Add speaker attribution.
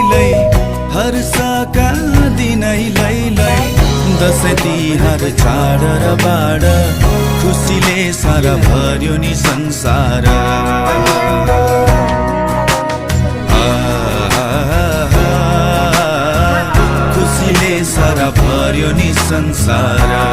Speaker 1: लै हर्षका दिनै लै लै दसैँ तिहार चाड र बाड खुसीले सारा भर्यो नि संसार खुसीले सारा भर्यो नि संसार